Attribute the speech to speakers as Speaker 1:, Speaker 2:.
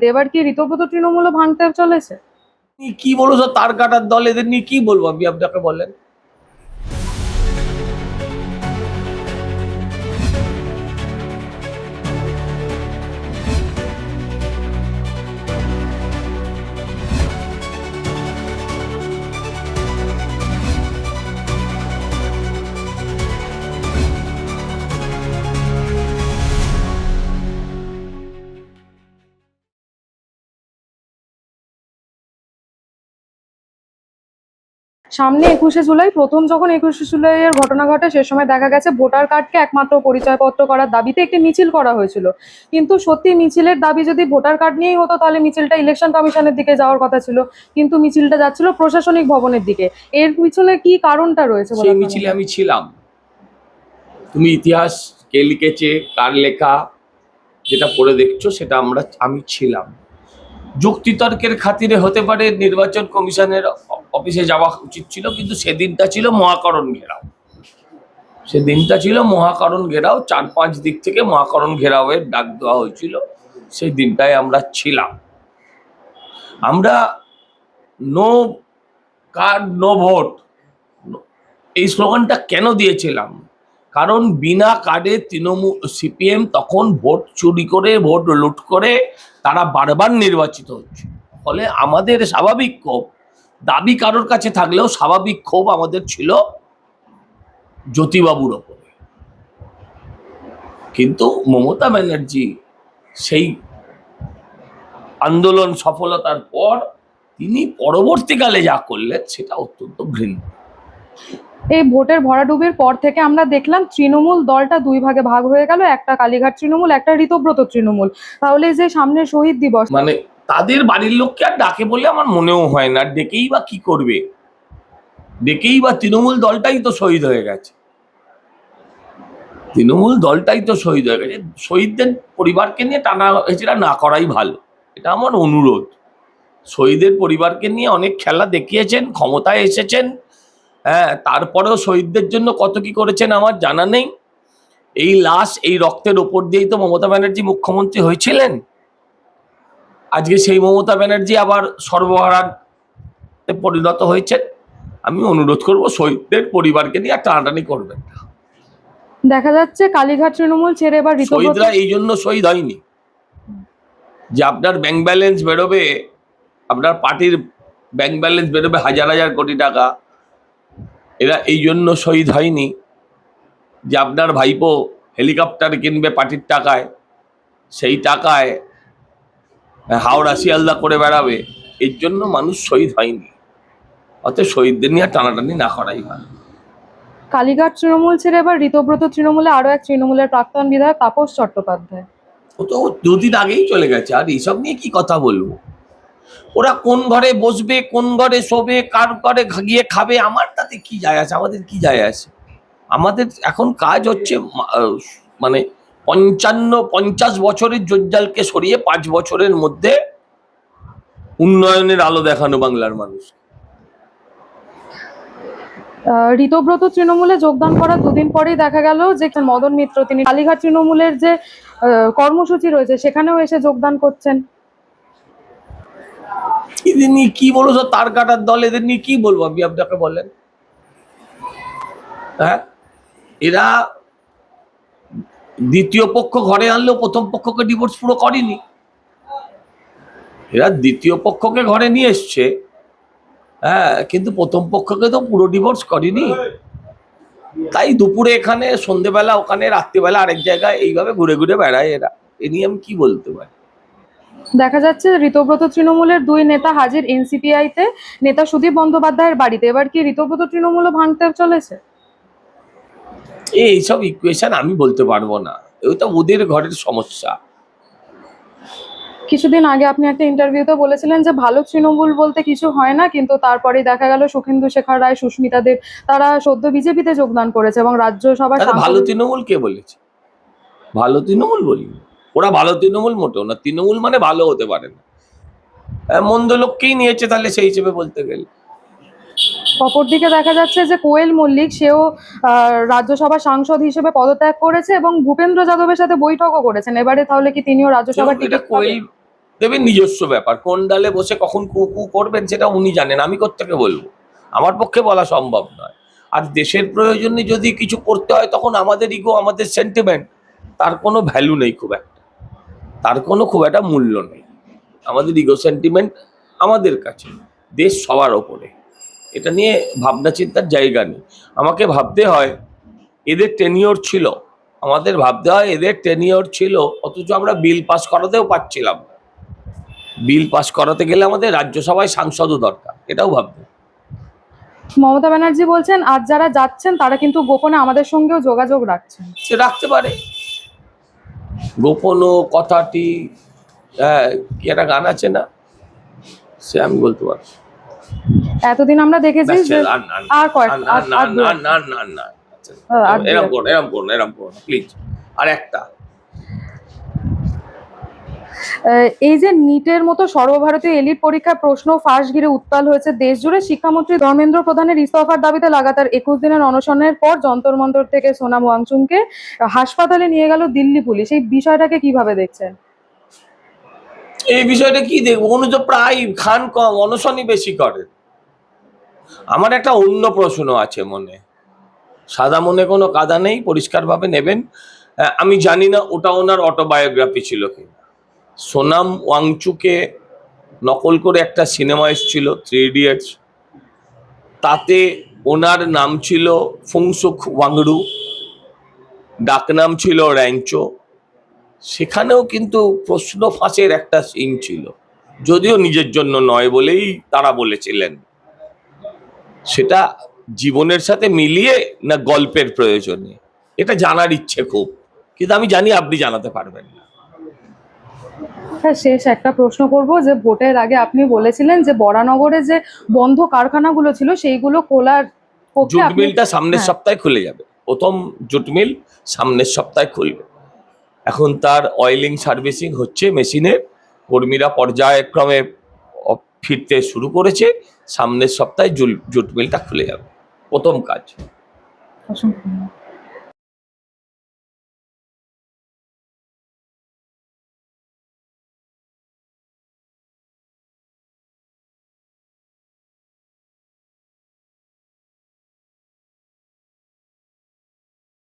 Speaker 1: এবার কি ঋতব্রত তৃণমূলও ভাঙতে চলেছে?
Speaker 2: কি বলবো স্যার, তার কাটার দল, এদের নিয়ে কি বলবো আমি আপনাকে বলেন।
Speaker 1: সামনে 21শে জুলাই, প্রথম যখন 21শে জুলাইয়ের ঘটনা ঘটে সে সময় দেখা গেছে ভোটার কার্ডকে একমাত্র পরিচয়পত্র করার দাবিতে একটি মিছিল করা হয়েছিল। কিন্তু সত্যি মিছিলের দাবি যদি ভোটার কার্ড নিয়েই হতো তাহলে মিছিলটা ইলেকশন কমিশনের দিকে যাওয়ার কথা ছিল, কিন্তু মিছিলটা যাচ্ছিল প্রশাসনিক ভবনের দিকে। এর পিছনে কি কারণটা রয়েছে বলে
Speaker 2: সেই
Speaker 1: আপনার
Speaker 2: মিছিলে
Speaker 1: মনে হয়?
Speaker 2: আমি ছিলাম। তুমি ইতিহাস কে লিখেছে, কার লেখা, যেটা পড়ে দেখছো সেটা আমি ছিলাম। যুক্তিতর্কের খাতিরে হতে পারে নির্বাচন কমিশনের অফিসে যাওয়া উচিত ছিল, কিন্তু সেদিনটা ছিল মহাকরণ ঘেরাও। সেদিনটা ছিল মহাকরণ ঘেরাও, 4-5 দিক থেকে মহাকরণ ঘেরাওয়ের ডাক দেওয়া হয়েছিল। সেই দিনটায় আমরা ছিলাম। আমরা নো কার্ড নো ভোট এই স্লোগানটা কেন দিয়েছিলাম? কারণ বিনা কার্ডে তৃণমূল সিপিএম তখন ভোট চুরি করে, ভোট লুট করে তারা বারবার নির্বাচিত হচ্ছে। ফলে আমাদের স্বাভাবিক ক্ষোভ, দাবি কারোর কাছে থাকলেও স্বাভাবিক ক্ষোভ আমাদের ছিল জ্যোতিবাবুর ওপরে। কিন্তু মমতা ব্যানার্জি সেই আন্দোলন সফলতার পর তিনি পরবর্তীকালে যা করলেন সেটা অত্যন্ত ঘৃণ্য।
Speaker 1: এই ভোটের ভরাডুবির পর থেকে আমরা দেখলাম তৃণমূল দলটা দুই ভাগে ভাগ হয়ে গেল, একটা কালীঘাট তৃণমূল, একটা ঋতব্রত তৃণমূল। তাহলে যে সামনে শহীদ দিবস,
Speaker 2: মানে তাদের বাড়ির লোককে আর ডাকে বলে আমার মনেও হয় না। ডেকেই বা কি করবে? ডেকেই বা তৃণমূল দলটাই তো শহীদ হয়ে গেছে। তৃণমূল দলটাই তো শহীদ হয়ে গেছে। শহীদদের পরিবারকে নিয়ে টানা হেচড়া না করাই ভালো, এটা আমার অনুরোধ। শহীদের পরিবারকে নিয়ে অনেক খেলা দেখিয়েছেন, ক্ষমতায় এসেছেন, হ্যাঁ, তারপরেও শহীদদের জন্য কত কি করেছেন আমার জানা নেই। এই লাশ, এই রক্তের ওপর দিয়েই তো মমতা ব্যানার্জি মুখ্যমন্ত্রী হয়েছিলেন। আজকে সেই মমতা ব্যানার্জি আবার সর্বহারাতে পরিণত হয়েছেন। আমি অনুরোধ করব শহীদদের পরিবারকে নিয়ে আর টানাটানি করবেন না।
Speaker 1: দেখা যাচ্ছে কালীঘাট তৃণমূল ছেড়ে এবার ঋতব্রত।
Speaker 2: শহীদরা এই জন্য শহীদ হয়নি যে আপনার ব্যাংক ব্যালেন্স বেরোবে, আপনার পার্টির ব্যাংক ব্যালেন্স বেরোবে হাজার হাজার কোটি টাকা। এরা এই জন্য শহীদ হয়নি যে আপনার ভাইপো হেলিকপ্টার কিনবে পার্টির টাকায়, সেই টাকায় হাওড়া শিয়ালদা করে বেড়াবে। এর জন্য মানুষ শহীদ হয়নি। অতএব শহীদদের নিয়ে টানাটানি না করাই ভালো।
Speaker 1: কালীঘাট তৃণমূল ছেড়ে এবার ঋতব্রত তৃণমূলে আরো এক তৃণমূলের প্রাক্তন বিধায়ক তাপস চট্টোপাধ্যায়।
Speaker 2: ও তো দুদিন আগেই চলে গেছে, আর এইসব নিয়ে কি কথা বলবো? ওরা কোন ঘরে বসবে, কোন ঘরে শোবে, কার ঘরে গিয়ে খাবে, আমার তাতে কি যায় আসে? আমাদের কি যায় আসে? আমাদের এখন কাজ হচ্ছে মানে 50 বছরের জঞ্জালকে সরিয়ে 5 বছরের মধ্যে উন্নয়নের আলো দেখানো বাংলার মানুষ।
Speaker 1: ঋতব্রত তৃণমূলে যোগদান করার দুদিন পরেই দেখা গেল যে মদন মিত্র তিনি কালীঘাট তৃণমূলের যে কর্মসূচি রয়েছে সেখানেও এসে যোগদান করছেন।
Speaker 2: এদের নিয়ে কি বলবো স্যার, তার কাটার দল, এদের নিয়ে কি বলবো আমি আপনাকে বলেন। হ্যাঁ, এরা দ্বিতীয় পক্ষ ঘরে আনলেও প্রথম পক্ষকে ডিভোর্স পুরো করেনি। এরা দ্বিতীয় পক্ষকে ঘরে নিয়ে এসছে, হ্যাঁ, কিন্তু প্রথম পক্ষকে তো পুরো ডিভোর্স করেনি। তাই দুপুরে এখানে, সন্ধেবেলা ওখানে, রাত্রিবেলা আরেক জায়গায়, এইভাবে ঘুরে ঘুরে বেড়ায় এরা। এ নিয়ে আমি কি বলতে পারি?
Speaker 1: দেখা যাচ্ছে ঋতব্রত তৃণমূলের দুই নেতা হাজির এনসিপিআই তে, নেতা সুদীপ বন্দ্যোপাধ্যায়ের বাড়িতে। এবার কি ঋতব্রত তৃণমূলও ভাঙতে চলেছে?
Speaker 2: এইসব ইকুয়েশন আমি বলতে পারবো না, ওইটা ওদের ঘরের সমস্যা।
Speaker 1: কিছুদিন আগে আপনি একটা ইন্টারভিউতে বলেছিলেন যে ভালো তৃণমূল বলতে কিছু হয় না, কিন্তু তারপরেই দেখা গেল সুখেন্দু শেখর রায়, সুস্মিতা দেব তারা সদ্য বিজেপিতে যোগদান করেছে এবং রাজ্যসভার
Speaker 2: তাহলে ভালো
Speaker 1: সাংসদ।
Speaker 2: তৃণমূল কে বলেছে? ভালো তৃণমূল বলি, ওরা ভালো তৃণমূল মোটেও না। তৃণমূল মানে ভালো হতে পারে না, মন্দ লোককেই নিয়েছে তাহলে সেই হিসেবে বলতে গেলে।
Speaker 1: অপরদিকে দেখা যাচ্ছে যে কোয়েল মল্লিক সেও রাজ্যসভার সাংসদ হিসেবে পদত্যাগ করেছে এবং ভূপেন্দ্র যাদবের সাথে বৈঠকও করেছেন। এবারে তাহলে কি তিনিও রাজ্যসভার
Speaker 2: এটা
Speaker 1: টিকিট
Speaker 2: কোয়েল
Speaker 1: পাবেন?
Speaker 2: দেবেন নিজস্ব ব্যাপার, কোন ডালে বসে কখন কু কু করবেন সেটা উনি জানেন, আমি কোত্থেকে বলবো, আমার পক্ষে বলা সম্ভব নয়। আর দেশের প্রয়োজনে যদি কিছু করতে হয় তখন আমাদের ইগো, আমাদের সেন্টিমেন্ট, তার কোনো ভ্যালু নেই খুব একটা, তার কোনো খুব একটা মূল্য নেই। আমাদের ইগো সেন্টিমেন্ট আমাদের কাছে, দেশ সবার ওপরে, এটা নিয়ে ভাবনা চিন্তার জায়গা নেই। আমাকে ভাবতে হয় এদের টেনিওর ছিল, আমাদের ভাবতে হয় এদের টেনিওর ছিল, অথচ আমরা বিল পাস করাতেও পারছিলাম না। বিল পাস করাতে গেলে আমাদের রাজ্যসভায় সাংসদও দরকার, এটাও ভাবতে।
Speaker 1: মমতা ব্যানার্জি বলছেন আজ যারা যাচ্ছেন তারা কিন্তু গোপনে আমাদের সঙ্গেও যোগাযোগ রাখছেন।
Speaker 2: সে রাখতে পারে, গোপন কথাটি, কি একটা গান আছে না, সে আমি বলতে পারবো।
Speaker 1: এতদিন আমরা দেখেছি
Speaker 2: ব্যাস,
Speaker 1: যে
Speaker 2: আর না,
Speaker 1: আর কয়েক
Speaker 2: না,
Speaker 1: আর-
Speaker 2: না,
Speaker 1: আর দু
Speaker 2: না,
Speaker 1: একটা।
Speaker 2: না, না, না, আচ্ছা,
Speaker 1: আর দু
Speaker 2: এরম
Speaker 1: একটা।
Speaker 2: করো, এরম করো, এরম করো প্লিজ। আর একটা,
Speaker 1: এই যে নিটের মতো সর্বভারতীয় এলিট পরীক্ষার প্রশ্ন ফাঁস ঘিরে উত্তাল হয়েছে দেশ জুড়ে, শিক্ষামন্ত্রী ধর্মেন্দ্র প্রধানের ইস্তফার দাবিতে লাগাতার 21 দিনের অনশনের পর যন্তর মন্তর থেকে সোনাম ওয়াংচুককে হাসপাতালে নিয়ে গেল দিল্লি পুলিশ। এই বিষয়টাকে কিভাবে দেখছেন?
Speaker 2: এই বিষয়টা কি দেখবো, উনি তো প্রায় খান কম অনশনই বেশি করেন। আমার একটা অন্য প্রশ্ন আছে মনে, সাদা মনে কোনো কাদা নেই, পরিষ্কারভাবে নেবেন। আমি জানি না ওটা ওনার অটোবায়োগ্রাফি ছিল কিনা। সোনাম ওয়াংচুকে নকল করে একটা সিনেমা এসেছিল 3 ইডিয়টস, তাতে ওনার নাম ছিল ফুংসুক ওয়াংড়ু, ডাকনাম ছিল র্যাঞ্চো। সেখানেও কিন্তু প্রশ্ন ফাঁসের একটা সিন ছিল, যদিও নিজের জন্য নয় বলেই তারা বলেছিলেন। সেটা জীবনের সাথে মিলিয়ে না গল্পের প্রয়োজনে, এটা জানার ইচ্ছে খুব, কিন্তু আমি জানি আপনি জানাতে পারবেন না।
Speaker 1: হ্যাঁ, শেষ একটা প্রশ্ন করব, যে ভোটের আগে আপনি বলেছিলেন যে বরানগরে যে বন্ধ কারখানাগুলো ছিল সেইগুলো খোলার পক্ষে
Speaker 2: জুট
Speaker 1: আপনি।
Speaker 2: মিলটা সামনের
Speaker 1: হ্যাঁ,
Speaker 2: সপ্তাহে খুলে যাবে, প্রথম জুট মিল সামনের সপ্তাহে খুলবে। এখন তার অয়েলিং সার্ভিসিং হচ্ছে, মেশিনের কর্মীরা পর্যায়ক্রমে ফিরতে শুরু করেছে। সামনের সপ্তাহে জুট মিলটা খুলে যাবে, প্রথম কাজ।
Speaker 1: অসংখ্য ধন্যবাদ।